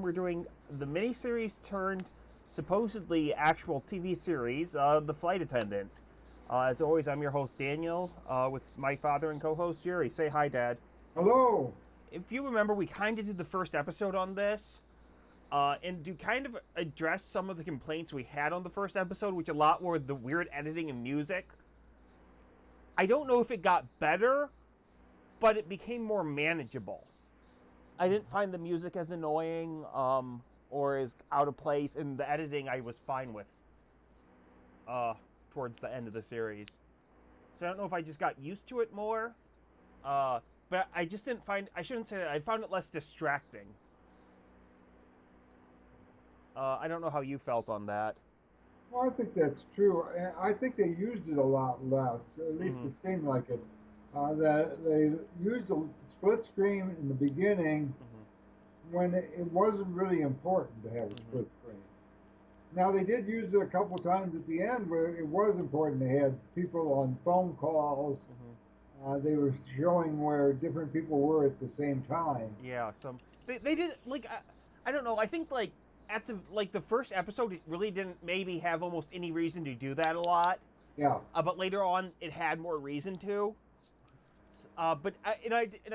we're doing the miniseries turned supposedly actual TV series, The Flight Attendant. As always, I'm your host, Daniel, with my father and co-host, Jerry. Say hi, Dad. Hello. If you remember, we kind of did the first episode on this, and to kind of address some of the complaints we had on the first episode, which a lot were the weird editing and music. I don't know if it got better, but it became more manageable. I didn't find the music as annoying or as out of place, and the editing I was fine with towards the end of the series. So I don't know if I just got used to it more, but I just didn't find, I shouldn't say that, I found it less distracting. I don't know how you felt on that. Well, I think that's true. I think they used it a lot less. At least Mm-hmm. it seemed like it. That they used a split screen in the beginning Mm-hmm. when it wasn't really important to have a Mm-hmm. split screen. Now they did use it a couple times at the end where it was important. They had people on phone calls. Mm-hmm. They were showing where different people were at the same time. Yeah, they did like I don't know. I think like at the first episode, it really didn't maybe have almost any reason to do that a lot. Yeah. But later on, it had more reason to. But I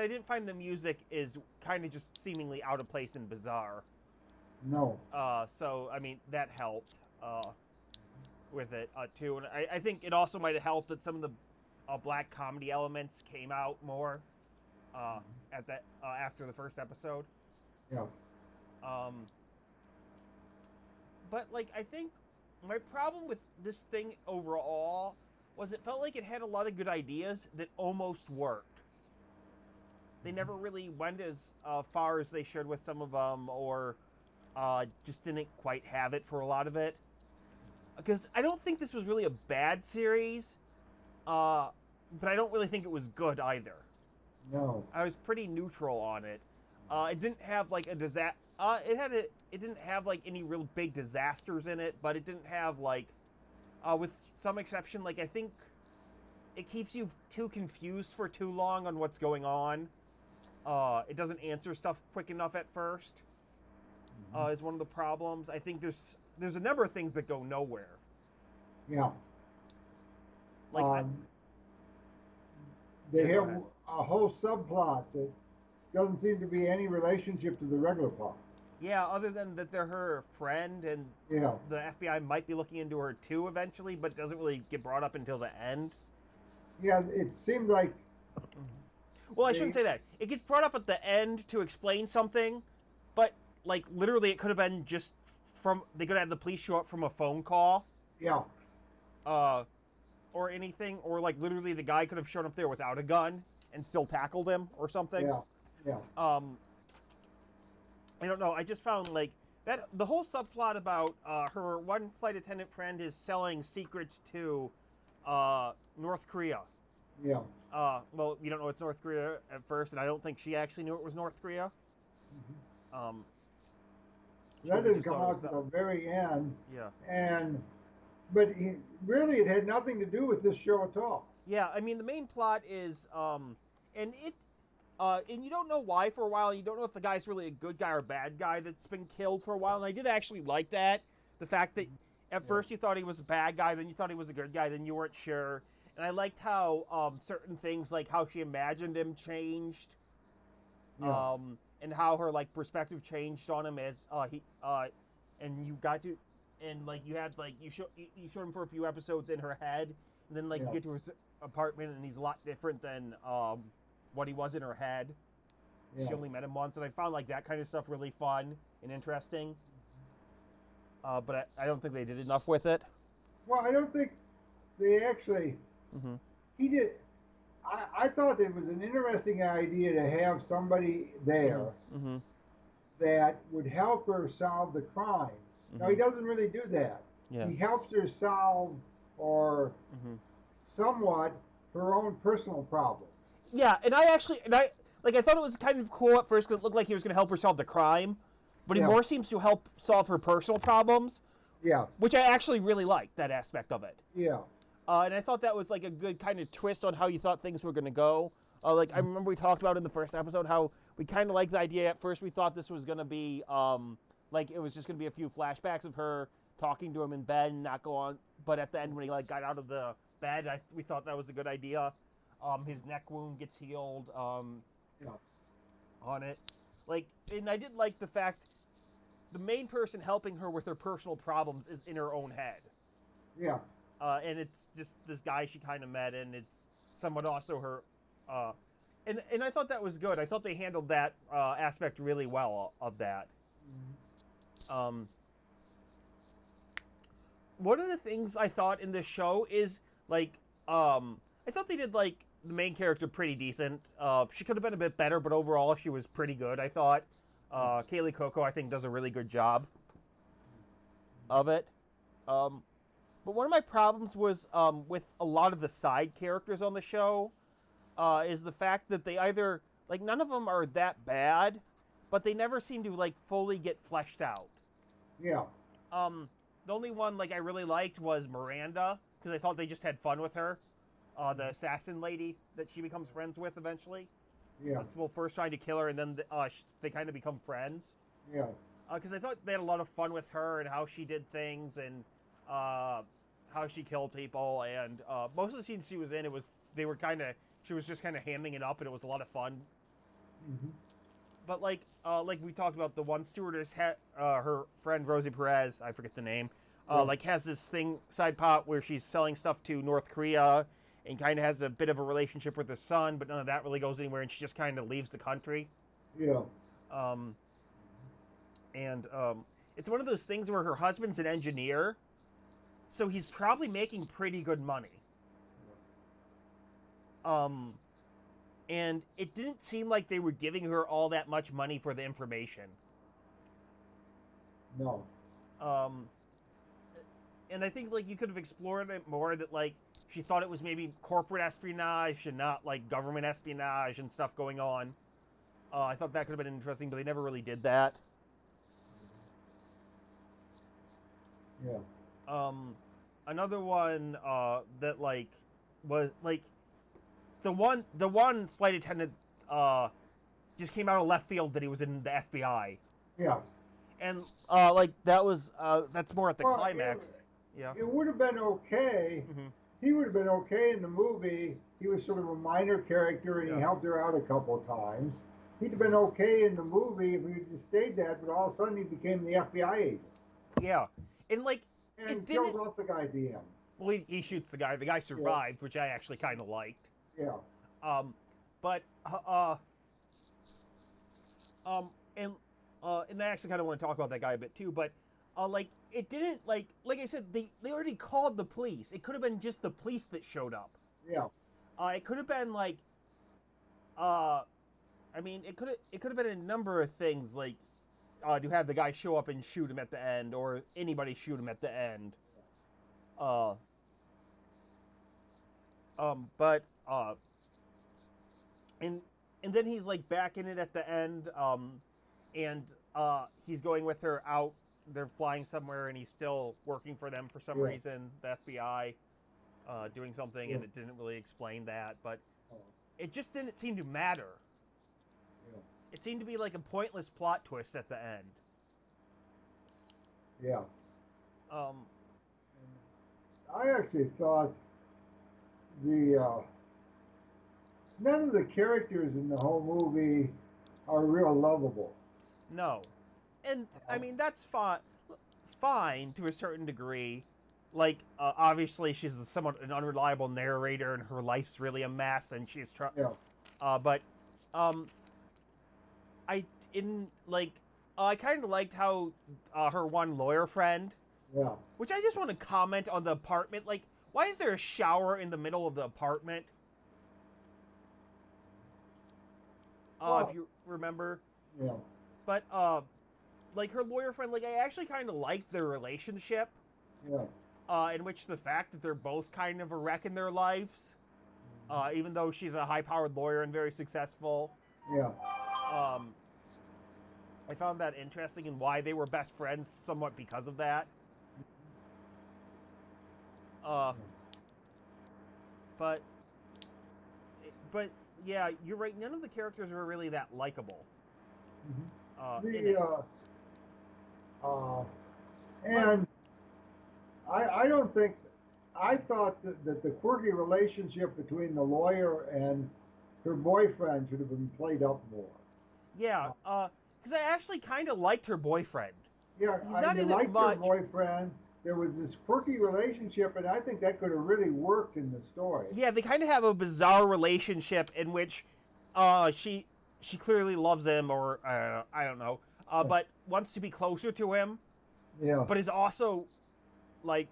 didn't find the music is kind of just seemingly out of place and bizarre. No. So I mean that helped with it too, and I think it also might have helped that some of the black comedy elements came out more at that after the first episode. Yeah. Um, but like I think my problem with this thing overall was it felt like it had a lot of good ideas that almost worked. They never really went as far as they should with some of them, or just didn't quite have it for a lot of it. Because I don't think this was really a bad series, uh, but I don't really think it was good either. No. I was pretty neutral on it. It didn't have like a disaster. It didn't have like any real big disasters in it, but it didn't have like, with some exception, like I think it keeps you too confused for too long on what's going on. It doesn't answer stuff quick enough at first. Is one of the problems. I think there's a number of things that go nowhere. Yeah. Like Um, yeah, they go have ahead. a whole subplot that doesn't seem to be any relationship to the regular plot. Yeah, other than that they're her friend and Yeah, the FBI might be looking into her too eventually, but it doesn't really get brought up until the end. yeah. It seemed like Well, I shouldn't they, say that. It gets brought up at the end to explain something, but like literally, it could have been just from they could have the police show up from a phone call, yeah, uh, or anything, or like literally the guy could have shown up there without a gun and still tackled him or something. yeah, yeah, Um, I don't know. I just found like that the whole subplot about her one flight attendant friend is selling secrets to North Korea. yeah. Well, you don't know it's North Korea at first, and I don't think she actually knew it was North Korea. Hmm. Um, she That probably didn't just come thought it was out to the very end, yeah, and but really, it had nothing to do with this show at all. yeah. I mean, the main plot is and it and you don't know why for a while. You don't know if the guy's really a good guy or a bad guy that's been killed for a while. And I did actually like that. The fact that at Yeah, first you thought he was a bad guy, then you thought he was a good guy, then you weren't sure. And I liked how certain things, like how she imagined him, changed, yeah, and how her like perspective changed on him as he and you got to, and like you had like you showed him for a few episodes in her head, and then like you yeah, get to his apartment and he's a lot different than what he was in her head. yeah. She only met him once, and I found like that kind of stuff really fun and interesting. But I don't think they did enough with it. Well, I don't think they actually. Mm-hmm. He did. I thought it was an interesting idea to have somebody there Mm-hmm. Mm-hmm. that would help her solve the crime. Now, Mm-hmm. he doesn't really do that. Yeah. He helps her solve, or Mm-hmm. somewhat, her own personal problems. Yeah, and I like I thought it was kind of cool at first because it looked like he was going to help her solve the crime, but he Yeah, more seems to help solve her personal problems, yeah, which I actually really liked that aspect of it. yeah, And I thought that was like a good kind of twist on how you thought things were going to go. Like I remember we talked about in the first episode how we kind of liked the idea. At first, we thought this was gonna be like it was just gonna be a few flashbacks of her talking to him in bed and not go on. But at the end, when he like got out of the bed, we thought that was a good idea. His neck wound gets healed Yeah. on it. Like, and I did like the fact the main person helping her with her personal problems is in her own head. Yeah. And it's just this guy she kind of met, and it's somewhat also her. Uh, and I thought that was good. I thought they handled that aspect really well of that. Mhm. Um, one of the things I thought in this show is like I thought they did like the main character pretty decent. She could have been a bit better, but overall she was pretty good. I thought. Yeah. Kaylee Coco I think does a really good job of it. Um, but one of my problems was with a lot of the side characters on the show is the fact that they either like none of them are that bad, but they never seem to like fully get fleshed out. Yeah. Um, the only one like I really liked was Miranda because I thought they just had fun with her. The assassin lady that she becomes friends with eventually. Yeah. That's well first trying to kill her and then they kind of become friends. Yeah. Because I thought they had a lot of fun with her and how she did things and uh, how she killed people and most of the scenes she was in, it was they were kind of she was just kind of hamming it up and it was a lot of fun. Hmm. But like we talked about, the one stewardess her friend Rosie Perez, I forget the name, Yeah. like has this thing side pot where she's selling stuff to North Korea and kind of has a bit of a relationship with her son, but none of that really goes anywhere, and she just kind of leaves the country. Yeah. Um, and it's one of those things where her husband's an engineer, so he's probably making pretty good money. Um, and it didn't seem like they were giving her all that much money for the information. No. Um, and I think like you could have explored it more that like she thought it was maybe corporate espionage and not like government espionage and stuff going on. I thought that could have been interesting, but they never really did that. Yeah. Um, Another one that like was like the one flight attendant uh, just came out of left field that he was in the FBI, Yeah. and like that was that's more at the Well, climax. Yeah. it would have been okay. Hmm. He would have been okay in the movie. He was sort of a minor character, and he Yeah. helped her out a couple of times. He'd have been Hmm. okay in the movie if he just stayed that, but all of a sudden he became the FBI agent Yeah, and like it and didn't. killed off the guy at the end. Well, he shoots the guy. The guy Yeah. survived, which I actually kind of liked. Yeah. Um, but and I actually kind of want to talk about that guy a bit too. But like it didn't like I said they already called the police. It could have been just the police that showed up. Yeah. It could have been like uh, I mean it could have been a number of things like to have the guy show up and shoot him at the end, or anybody shoot him at the end. Uh, but and and then he's like back in it at the end, and he's going with her out. They're flying somewhere, and he's still working for them for some Yeah. reason. The FBI doing something, Yeah. and it didn't really explain that, but Oh, it just didn't seem to matter. yeah. It seemed to be like a pointless plot twist at the end. Yeah. Um, I actually thought the none of the characters in the whole movie are real lovable. no, and I Uh, mean that's fine to a certain degree. Like obviously she's somewhat an unreliable narrator, and her life's really a mess, and she's trying. yeah. But um, I in like I kind of liked how her one lawyer friend, Yeah. which I just want to comment on the apartment. Like, why is there a shower in the middle of the apartment? If Well, you remember, yeah. but like her lawyer friend, like I actually kind of liked their relationship. Yeah. In which the fact that they're both kind of a wreck in their lives, even though she's a high-powered lawyer and very successful. Yeah. Um, I found that interesting and why they were best friends, somewhat because of that. Uh, but but yeah, you're right. None of the characters were really that likable in The it. uh, But and I don't think I thought that the quirky relationship between the lawyer and her boyfriend should have been played up more. yeah, Uh, because I actually kind of liked her boyfriend. yeah, He's not you in it liked her much. boyfriend. There was this quirky relationship, and I think that could have really worked in the story. Yeah, they kind of have a bizarre relationship in which uh, she she clearly loves him, or I don't know, Yeah, but wants to be closer to him, yeah, but is also like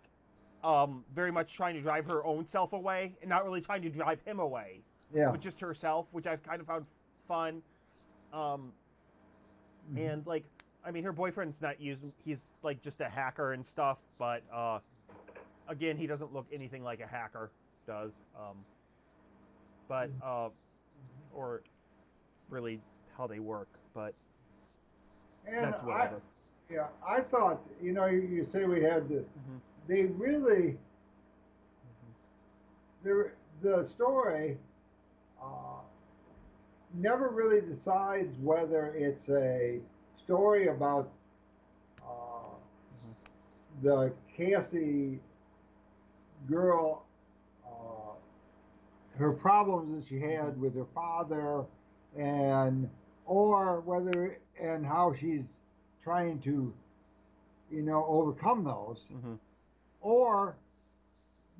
very much trying to drive her own self away and not really trying to drive him away, yeah. but just herself, which I've kind of found fun. Um, Mhm. and like, I mean, her boyfriend's not used; he's like just a hacker and stuff, but again, he doesn't look anything like a hacker does. But or really how they work, but And that's whatever. yeah, I thought, you say we had Hmm. they really, Hmm. the story uh, never really decides whether it's a story about uh, Hmm. the Cassie girl, uh, her problems that she Hmm. had with her father, and or whether and how she's trying to, overcome those, Hmm. or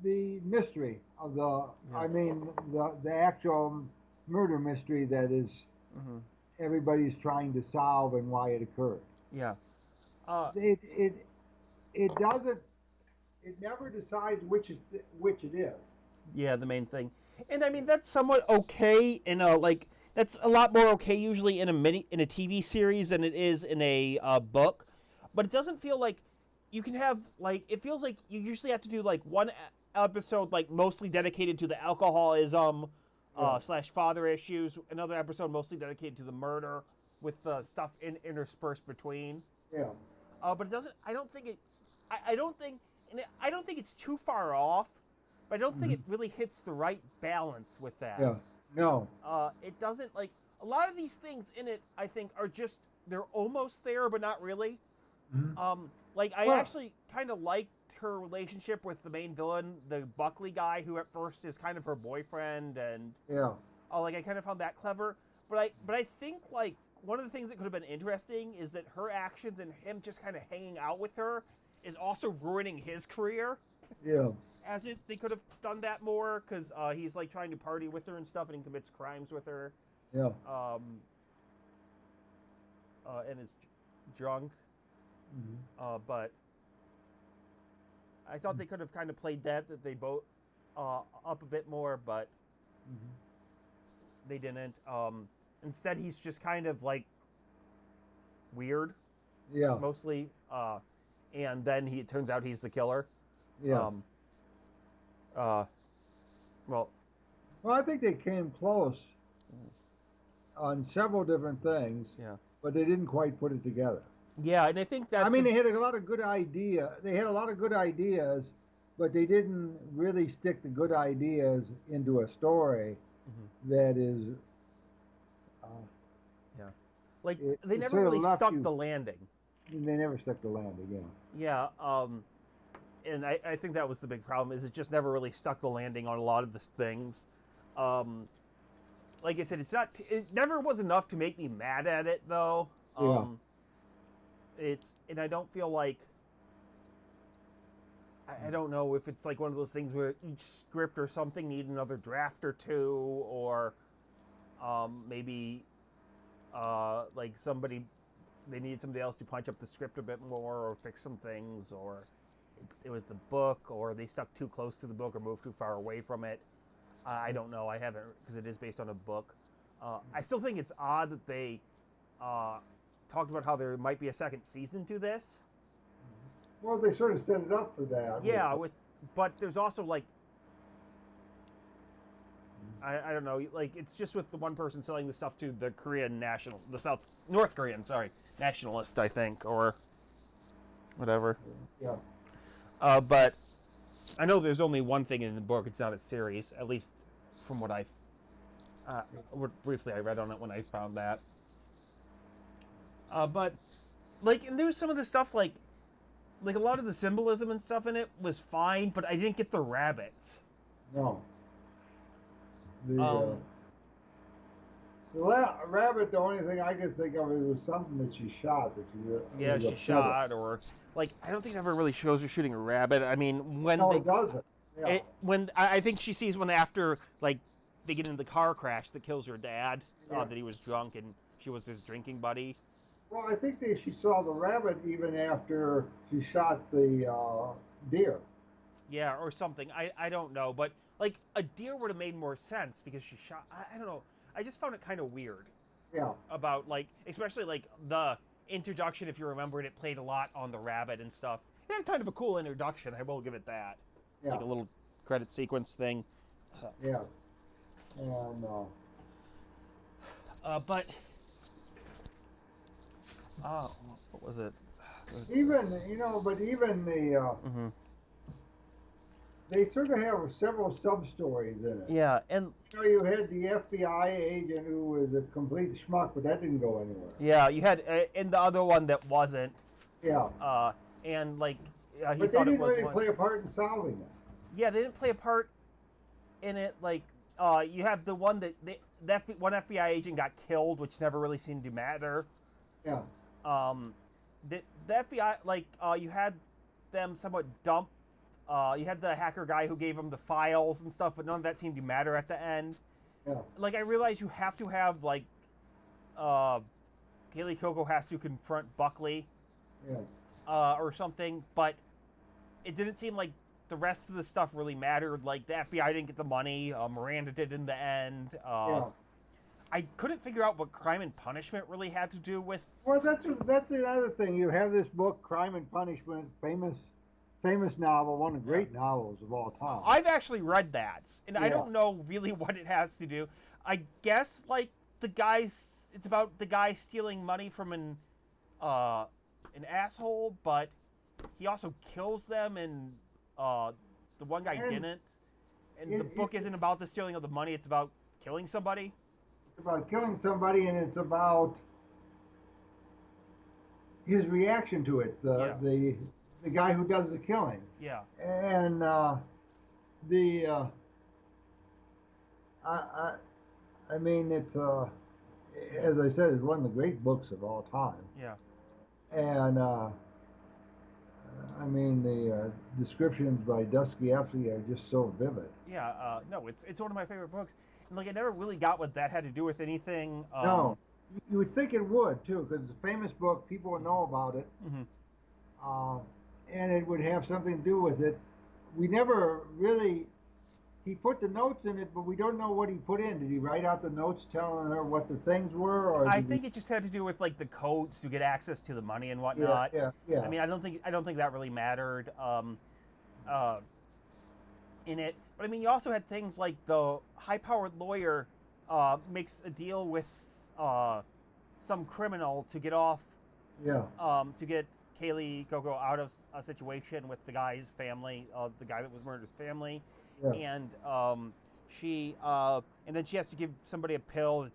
the mystery of Yeah. I mean, the actual murder mystery that is Hmm. everybody's trying to solve and why it occurred. Yeah. Uh, It doesn't. It never decides which it is. yeah, the main thing, and I mean that's somewhat okay in a like that's a lot more okay usually in a TV series than it is in a book, but it doesn't feel like you can have like it feels like you usually have to do like one episode like mostly dedicated to the alcoholism Yeah, slash father issues, another episode mostly dedicated to the murder with stuff interspersed between. yeah, But it doesn't. I don't think it. I don't think. And I don't think it's too far off. But I don't think it hmm, really hits the right balance with that. yeah. No. It doesn't like a lot of these things in it. I think are just they're almost there, but not really. Hmm. Like I Well, actually kind of liked her relationship with the main villain, the Buckley guy, who at first is kind of her boyfriend, and yeah. like I kind of found that clever. But I think like one of the things that could have been interesting is that her actions and him just kind of hanging out with her is also ruining his career. Yeah. As if they could have done that more because he's like trying to party with her and stuff, and he commits crimes with her, Yeah. um, and is drunk. Hmm. But I thought they could have kind of played that they both up a bit more, but Hmm. they didn't. Instead, he's just kind of like weird Yeah. mostly, and then he it turns out he's the killer. Yeah. Um, uh, well, Well, I think they came close on several different things, yeah, but they didn't quite put it together. yeah, and I think I that's mean, a they had a lot of good idea. They had a lot of good ideas, but they didn't really stick the good ideas into a story mhm, that is. Uh, yeah, like they it never sort of really left stuck you. the landing. They never stuck the landing. Yeah. Yeah, and I think that was the big problem is it just never really stuck the landing on a lot of the things. Um, like I said, it never was enough to make me mad at it though. Yeah. It's and I don't feel like I don't know if it's like one of those things where each script or something need another draft or two, or maybe like somebody they needed somebody else to punch up the script a bit more or fix some things, or it was the book, or they stuck too close to the book or moved too far away from it. I don't know. I haven't because it is based on a book. I still think it's odd that they uh, talked about how there might be a second season to this. Well, they sort of set it up for that with. Yeah, with but there's also like I don't know, like it's just with the one person selling the stuff to the Korean national, the North Korean, sorry, nationalist, I think, or whatever. Yeah. But I know there's only one thing in the book. It's not a series, at least from what Uh, Briefly, I read on it when I found that. But like, and there's some of the stuff like a lot of the symbolism and stuff in it was fine, but I didn't get the rabbits. No, the Um, rabbit. The only thing I could think of it was something that she shot that she yeah, was she upset at. shot or like I don't think it ever really shows her shooting a rabbit. I mean, when No, they it doesn't. Yeah, when I think she sees when after like they get into the car crash that kills her dad, yeah. that he was drunk and she was his drinking buddy. Well, I think she saw the rabbit even after she shot the deer. Yeah, or something. I don't know, but like a deer would have made more sense because she shot. I don't know. I just found it kind of weird Yeah, about like especially like the introduction. If you remember it, it played a lot on the rabbit and stuff. It had kind of a cool introduction. I will give it that. yeah, Like a little credit sequence thing. yeah. And But what was it? even but even Mm-hmm. they sort of have several sub stories in it. Yeah, and You had the FBI agent who was a complete schmuck, but that didn't go anywhere. yeah, you had in the other one that wasn't, Yeah, uh, and like he but they thought it didn't was really one. play a part in solving it. Yeah, they didn't play a part in it. Like you have the one that one FBI agent got killed, which never really seemed to matter. Yeah, Um, the FBI like you had them somewhat dump. You had the hacker guy who gave them the files and stuff, but none of that seemed to matter at the end. yeah, Like I realize you have to have like uh, Kaylee Coco has to confront Buckley yeah, or something, but it didn't seem like the rest of the stuff really mattered. Like the FBI didn't get the money, Miranda did in the end. yeah. I couldn't figure out what Crime and Punishment really had to do with. Well, that's another thing. You have this book, Crime and Punishment, famous novel, one of the Yeah. great novels of all time. I've actually read that, and I Yeah, don't know really what it has to do. I guess like the guys, it's about the guy stealing money from uh, an asshole, but he also kills them, and uh, the one guy and didn't. And the book it's isn't about the stealing of the money; it's about killing somebody. about killing somebody, and it's about his reaction to it. Yeah, The guy who does the killing, yeah, and the I, I mean it's as I said, it's one of the great books of all time, yeah, and I mean the descriptions by Dostoevsky are just so vivid. yeah. No, it's one of my favorite books, and like I never really got what that had to do with anything. No, you would think it would too, because it's a famous book, people would know about it, Mhm. uh, and it would have something to do with it. We never really. He put the notes in it, but we don't know what he put in. Did he write out the notes telling her what the things were, or I did he? think it just had to do with like the codes to get access to the money and Yeah, whatnot. yeah, I yeah, mean, I don't think that really mattered uh, in it. But I mean, you also had things like the high-powered lawyer makes a deal with uh, some criminal to get off yeah, to get Kaylee Coco out of a situation with the guy's family, the guy that was murdered's family, yeah, and she and then she has to give somebody a pill.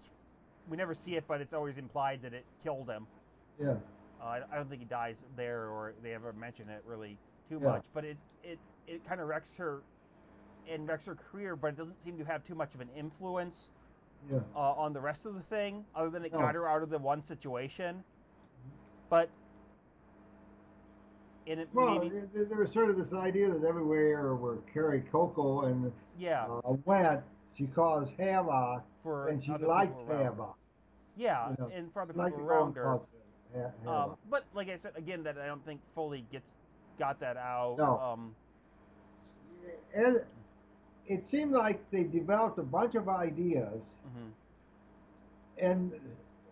We never see it, but it's always implied that it killed him. yeah, I don't think he dies there, or they ever mention it really too yeah, much. But it kind of wrecks her and wrecks her career, but it doesn't seem to have too much of an influence yeah. on the rest of the thing, other than it got No, her out of the one situation. But and it well, maybe there was sort of this idea that everywhere where Carrie Coco and yeah went, she caused havoc, for and she other people liked around her. havoc. Yeah, You know, and for other she liked people to go around and her. cause havoc. But like I said again, that I don't think fully got that out. No, and it seemed like they developed a bunch of ideas, Mhm. and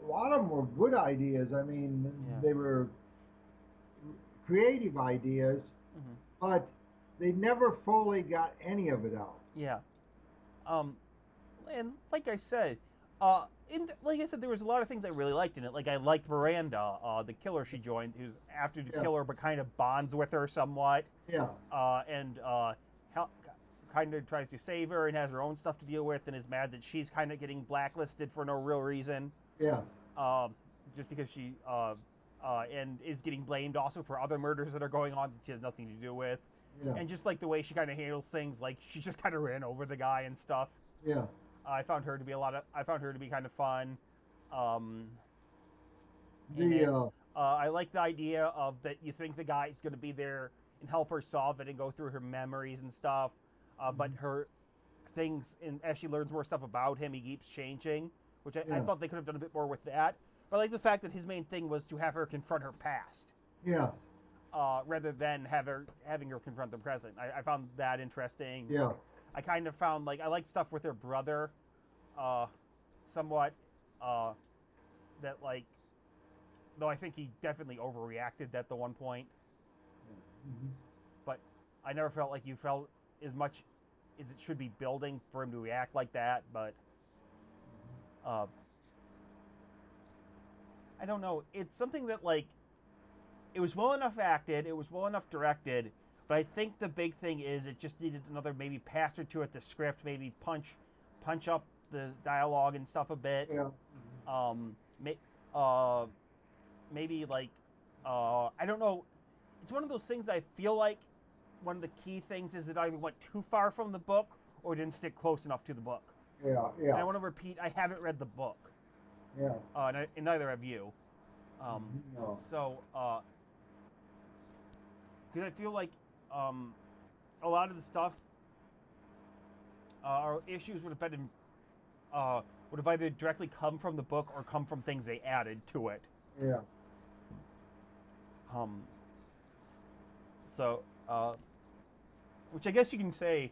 a lot of them were good ideas. I mean, Yeah. they were creative ideas, Mhm. but they never fully got any of it out. Yeah. Um, and like I said, like I said, there was a lot of things I really liked in it. Like I liked Miranda, the killer she joined, who's after the Yeah, killer but kind of bonds with her somewhat. yeah, And kind of tries to save her and has her own stuff to deal with, and is mad that she's kind of getting blacklisted for no real reason, Yes. um, just because she and is getting blamed also for other murders that are going on that she has nothing to do with, Yeah. and just like the way she kind of handles things, like she just kind of ran over the guy and stuff. Yeah. I found her to be I found her to be kind of fun. Um, and The then I like the idea of that you think the guy's going to be there and help her solve it and go through her memories and stuff, but Mhm. her things, and as she learns more stuff about him, he keeps changing, which I Yeah. thought they could have done a bit more with that. But I like the fact that his main thing was to have her confront her past, Yeah. rather than having her confront the present. I found that interesting. Yeah. I kind of found like I like stuff with her brother, uh, somewhat, uh, that like though I think he definitely overreacted at the one point, Mhm. but I never felt like you felt as much as it should be building for him to react like that. But uh, I don't know. It's something that like it was well enough acted, it was well enough directed, but I think the big thing is it just needed another maybe pass or two at the script, maybe punch up the dialogue and stuff a bit. Yeah. Um, may, uh, maybe like I don't know. It's one of those things that I feel like one of the key things is that I either went too far from the book or didn't stick close enough to the book. Yeah. And I Yeah. want to repeat, I haven't read the book, Yeah. and neither have you. Um, No. so, because I feel like um, a lot of the stuff, or issues would have either directly come from the book or come from things they added to it. Yeah. Um, so, which I guess you can say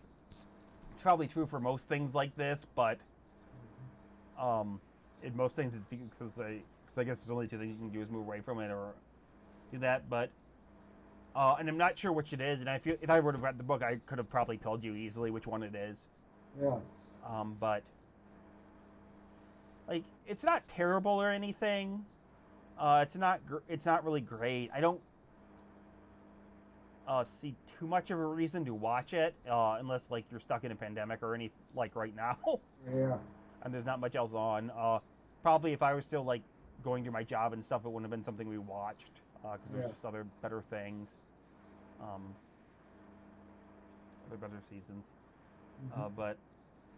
it's probably true for most things like this, but um, in most things it's because I guess there's only two things you can do is move away from it or do that. But and I'm not sure which it is, and I feel if I would have read the book, I could have probably told you easily which one it is. Yeah. But like it's not terrible or anything. It's not really great. I don't see too much of a reason to watch it unless like you're stuck in a pandemic or any like right now, Yeah. and there's not much else on. Probably if I was still like going to my job and stuff, it wouldn't have been something we watched because there's Yeah. just other better things, um, other better seasons. Mhm. But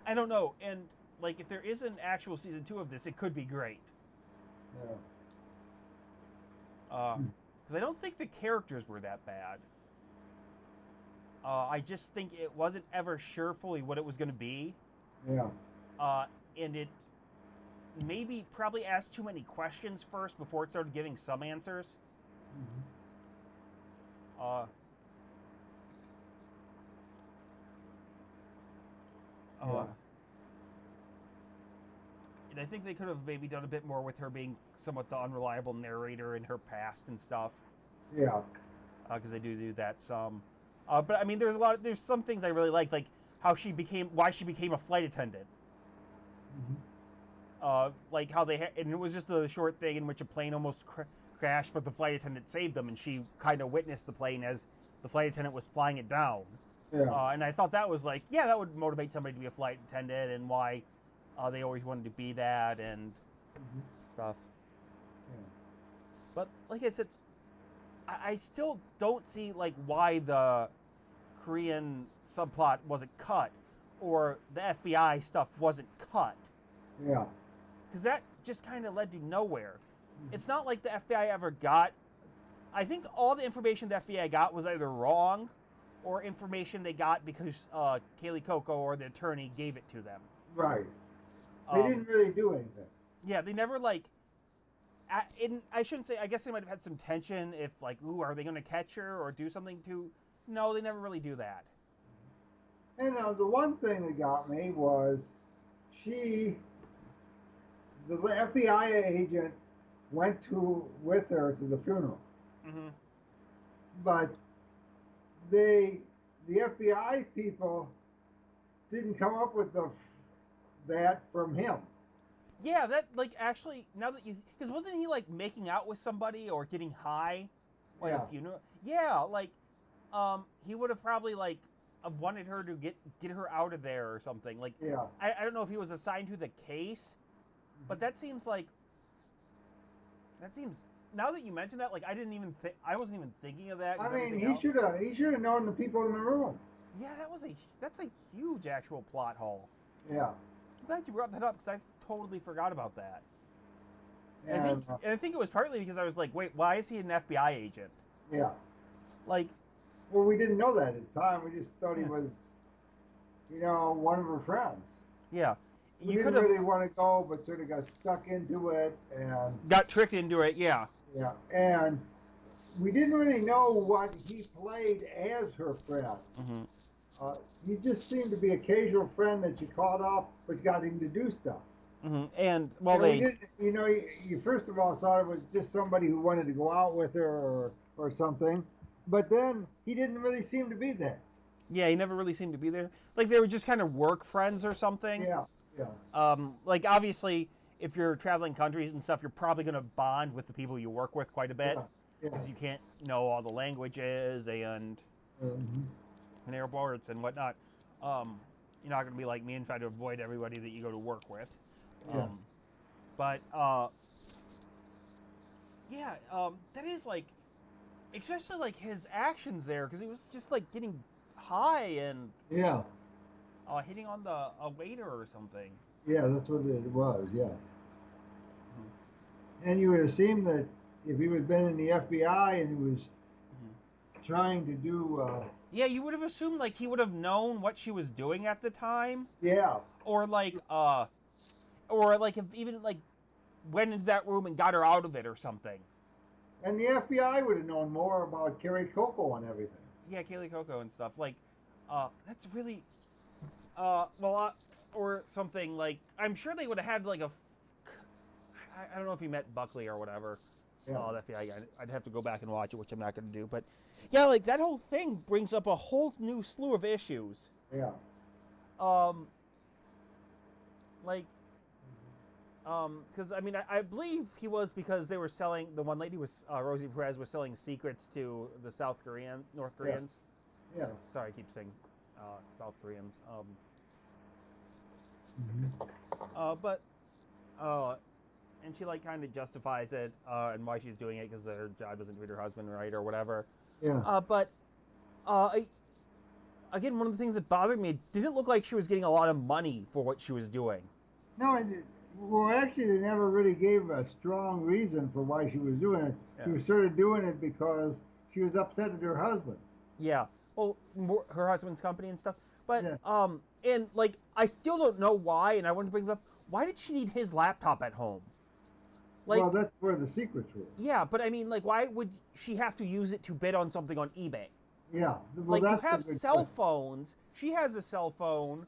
I don't know, and like if there is an actual season two of this, it could be great. Yeah. Mm. Because I don't think the characters were that bad. I just think it wasn't ever sure fully what it was going to be, Yeah. uh, and it maybe probably asked too many questions first before it started giving some answers. Mhm. Uh, uh, Yeah. and I think they could have maybe done a bit more with her being somewhat the unreliable narrator in her past and stuff, Yeah. because they do that some. But I mean, there's some things I really liked, like why she became a flight attendant. Mhm. Like how and it was just a short thing in which a plane almost crashed, but the flight attendant saved them, and she kind of witnessed the plane as the flight attendant was flying it down. Yeah. And I thought that was like, yeah, that would motivate somebody to be a flight attendant, and why they always wanted to be that and Mhm. stuff. Yeah. But like I said, I still don't see like why the Korean subplot wasn't cut, or the FBI stuff wasn't cut, Yeah. because that just kind of led to nowhere. Mhm. It's not like the FBI ever got. I think all the information the FBI got was either wrong, or information they got because Kaylee Coco or the attorney gave it to them. Right. They didn't Um, really do anything. yeah, they never like. I shouldn't say. I guess they might have had some tension if like, ooh, are they going to catch her or do something to? No, they never really do that. And the one thing that got me was she, the FBI agent, went to with her to the funeral, Hmm. but they, the FBI people, didn't come up with that from him. Yeah, that like actually now that you because wasn't he like making out with somebody or getting high by the Yeah. funeral? Yeah, like he would have probably like of wanted her to get her out of there or something. Like Yeah. I don't know if he was assigned to the case, but that seems now that you mention that, like I wasn't even thinking of that I because mean, everything else. he should have known the people in the room. Yeah, that's a huge actual plot hole. Yeah. I'm glad you brought that up because I totally forgot about that. And And I think it was partly because I was like, wait, why is he an FBI agent? yeah. Like, Well, we didn't know that at the time. We just thought he yeah, was, one of her friends. yeah, We you could didn't have really want to go, but sort of got stuck into it, and got tricked into it. Yeah, yeah, and we didn't really know what he played as her friend. hmm He just seemed to be a casual friend that you called up, but got him to do stuff. and well, And we they didn't, you first of all thought it was just somebody who wanted to go out with her or something, but then he didn't really seem to be that. yeah, he never really seemed to be there. Like they were just kind of work friends or something. Yeah, yeah, Like obviously, if you're traveling countries and stuff, you're probably going to bond with the people you work with quite a bit yeah, yeah. because you can't know all the languages Mhm. and airports and whatnot. Um, you're not going to be like me and try to avoid everybody that you go to work with. Yeah. Um, but yeah, that is like, especially like his actions there because he was just like getting high and Yeah, hitting on the a waiter or something. yeah, that's what it was. Yeah, Mhm. and you would assume that if he had been in the FBI and he was Mhm. trying to do, Yeah, you would have assumed like he would have known what she was doing at the time, yeah, or like if even like went into that room and got her out of it or something. and the FBI would have known more about Kerry Coco and everything. Yeah, Kaylee Coco and stuff. Like, that's really well, or something like I'm sure they would have had like I don't know if he met Buckley or whatever. Yeah, Oh, that FBI guy. I'd have to go back and watch it, which I'm not going to do. But yeah, like that whole thing brings up a whole new slew of issues. yeah, Um, like because I mean I believe he was because they were selling the one lady was Rosie Perez was selling secrets to the North yeah, Koreans. yeah. Sorry, I keep saying South Koreans. Hmm. But and she like kind of justifies it and why she's doing it because her job doesn't treat her husband right or whatever. Yeah. But I, again, one of the things that bothered me, it didn't look like she was getting a lot of money for what she was doing. No, well, actually, they never really gave a strong reason for why she was doing it. She Yeah. was sort of doing it because she was upset at her husband. Yeah. Well, her husband's company and stuff. But Yeah. and like I still don't know why, and I wanted to bring this up. Why did she need his laptop at home? Well, Like, that's where the secrets were. yeah, but I mean, like, why would she have to use it to bid on something on eBay? Yeah. Well, Like, you that's the have good cell question. phones. She has a cell phone.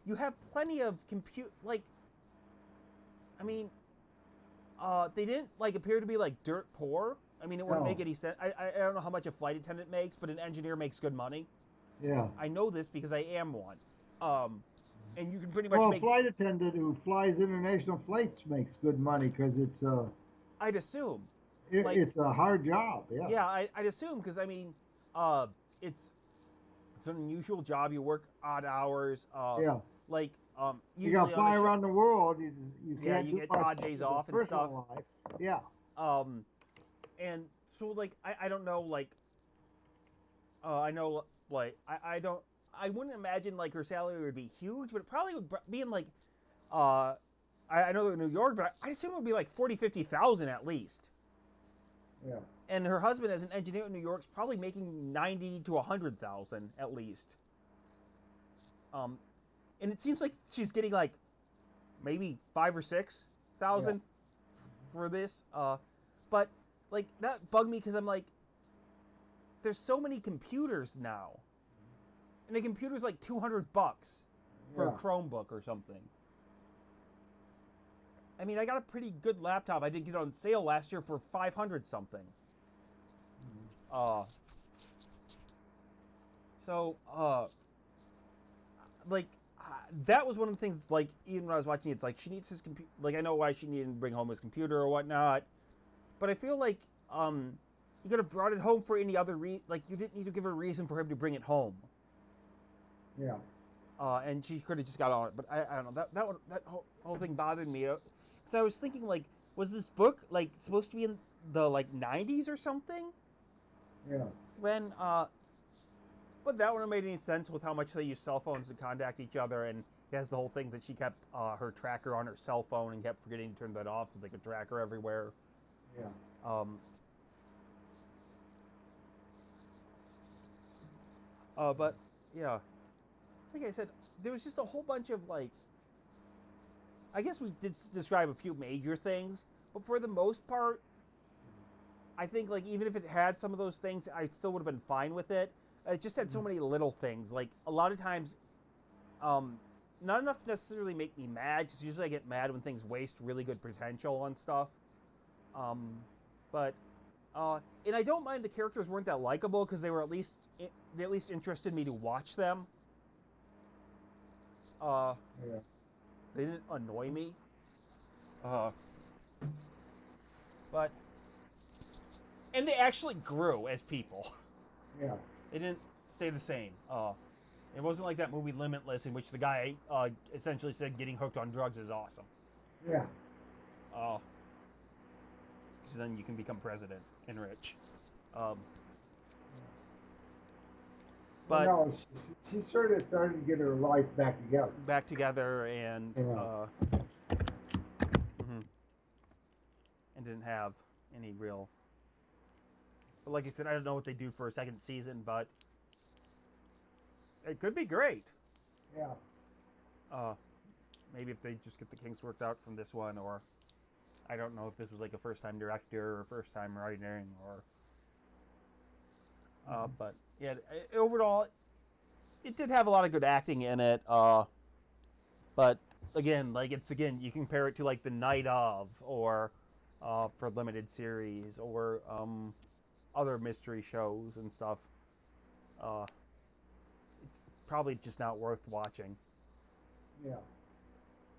You have plenty of compute. Like, I mean, they didn't like appear to be like dirt poor. I mean, it wouldn't make No. any sense. I don't know how much a flight attendant makes, but an engineer makes good money. Yeah. I know this because I am one. Um, and you can pretty much Well, a make. flight attendant who flies international flights makes good money because I'd assume, like, it's a hard job. Yeah. yeah, I'd assume because I mean, uh, it's it's an unusual job. You work odd hours. Yeah. Like You got to usually on a fly around the world. You yeah, can't you do get much odd days with a off and stuff. personal life. Yeah. Um, and so like I don't know like I know like I don't I wouldn't imagine like her salary would be huge, but it probably would be in like uh I know they're in New York, but I assume it would be like 40-50,000 at least. Yeah. And her husband, as an engineer in New York, is probably making 90 to 100,000 at least. Um, and it seems like she's getting like maybe 5 or 6 thousand Yeah. for this. But like that bugged me because I'm like, there's so many computers now, and the computer's like $200 for a Yeah. Chromebook or something. I mean, I got a pretty good laptop. I did get on sale last year for 500 something. Uh, so like that was one of the things. Like even when I was watching, it's like she needs his computer. Like I know why she needed to bring home his computer or whatnot, but I feel like he could have brought it home for any other like you didn't need to give her a reason for him to bring it home. Yeah. And she could have just got on it. But I don't know that whole thing bothered me. So I was thinking like, was this book like supposed to be in the like '90s or something? Yeah. When but that wouldn't have made any sense with how much they use cell phones to contact each other, and it has the whole thing that she kept her tracker on her cell phone and kept forgetting to turn that off so they could track her everywhere. Yeah. Um, but yeah, like I said, there was just a whole bunch of like, I guess we did describe a few major things, but for the most part, I think like even if it had some of those things, I still would have been fine with it. It just had so Mhm. many little things. Like a lot of times, um, not enough to necessarily make me mad. Because usually I get mad when things waste really good potential on stuff. Um, but and I don't mind the characters weren't that likable because they were at least they at least interested me to watch them. Uh, Yeah. they didn't annoy me. Uh, but and they actually grew as people. Yeah. They didn't stay the same. It wasn't like that movie Limitless, in which the guy essentially said getting hooked on drugs is awesome. Yeah. Because then you can become president and rich. Um, Well, but no, she sort of started to get her life back together. back together and Yeah. mhm, and didn't have any real. But like I said, I don't know what they do for a second season, but it could be great. Yeah. Uh, Maybe if they just get the kinks worked out from this one, or I don't know if this was like a first time director or first time writing, or Mhm. but yeah, overall, it did have a lot of good acting in it. But again, like it's again, you compare it to like the Night of, or for limited series, or other mystery shows and stuff. Uh, it's probably just not worth watching. Yeah.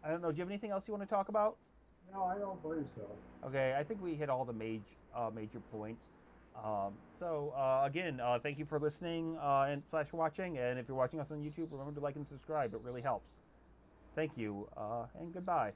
I don't know. Do you have anything else you want to talk about? No, I don't believe so. Okay, I think we hit all the major points. Again, thank you for listening and slash watching. And if you're watching us on YouTube, remember to like and subscribe. It really helps. Thank you, and goodbye.